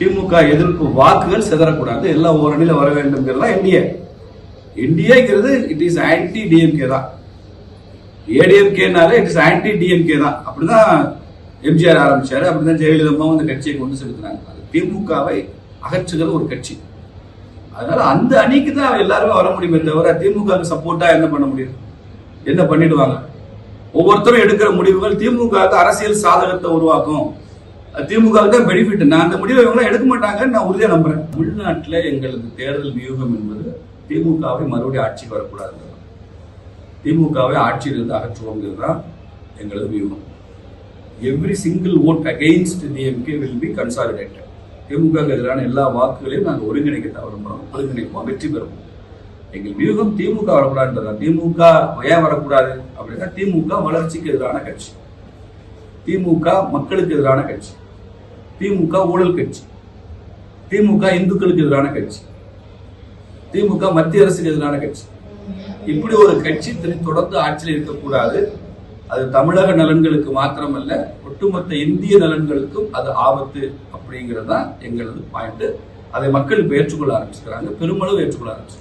திமுக எதிர்ப்பு வாக்குகள் சிதறக்கூடாது, எல்லாம் ஓரணியில வர வேண்டும்ங்கிறதா என்டிஏங்கிறது இட் இஸ் ஆன்டி டிஎம்கே தான். ஏடிஎம்கேனாலே இட் இஸ் ஆன்டி டிஎம்கே தான். அப்படிதான் எம்ஜிஆர் ஆரம்பிச்சாரு, அப்படிதான் ஜெயலலிதா அந்த கட்சியை கொண்டு செலுத்தினாங்க. அது திமுகவை அகற்றுகிற ஒரு கட்சி. அதனால அந்த அணிக்கு தான் எல்லாருமே வர முடியுமே தவிர திமுக சப்போர்ட்டா என்ன பண்ண முடியும்? என்ன பண்ணிடுவாங்க? ஒவ்வொருத்தரும் எடுக்கிற முடிவுகள் திமுக அரசியல் சாதகத்தை உருவாக்கும், திமுக தான் பெனிஃபிட். நான் அந்த முடிவை இவங்க எடுக்க மாட்டாங்கன்னு நான் உறுதியா நம்புறேன். உள்நாட்டில் எங்களது தேர்தல் வியூகம் என்பது திமுகவை மறுபடியும் ஆட்சிக்கு வரக்கூடாது, திமுகவை ஆட்சியிலிருந்து அகற்றுவோங்கிறது தான் எங்களது வியூகம். Every single vote against DMK will be consolidated. திமுக எதிரான எல்லா வாக்குகளையும் நாங்கள் ஒருங்கிணைக்க விரும்புகிறோம், ஒருங்கிணைப்போம், வெற்றி பெறுவோம். எங்கள் வியூகம் திமுக வரக்கூடாதுன்றதா. திமுக ஏன் வரக்கூடாது அப்படின்னா, திமுக வளர்ச்சிக்கு எதிரான கட்சி, திமுக மக்களுக்கு எதிரான கட்சி, திமுக ஊழல் கட்சி, திமுக இந்துக்களுக்கு எதிரான கட்சி, திமுக மத்திய அரசுக்கு எதிரான கட்சி. இப்படி ஒரு கட்சி தொடர்ந்து ஆட்சியில் இருக்கக்கூடாது. அது தமிழக நலன்களுக்கு மாத்திரமல்ல, ஒட்டுமொத்த இந்திய நலன்களுக்கும் அது ஆபத்து அப்படிங்கிறது தான் எங்களது பாயிண்ட். அதை மக்கள் இப்ப ஏற்றுக்கொள்ள ஆரம்பிச்சுக்கிறாங்க, பெருமளவு ஏற்றுக்கொள்ள ஆரம்பிச்சு.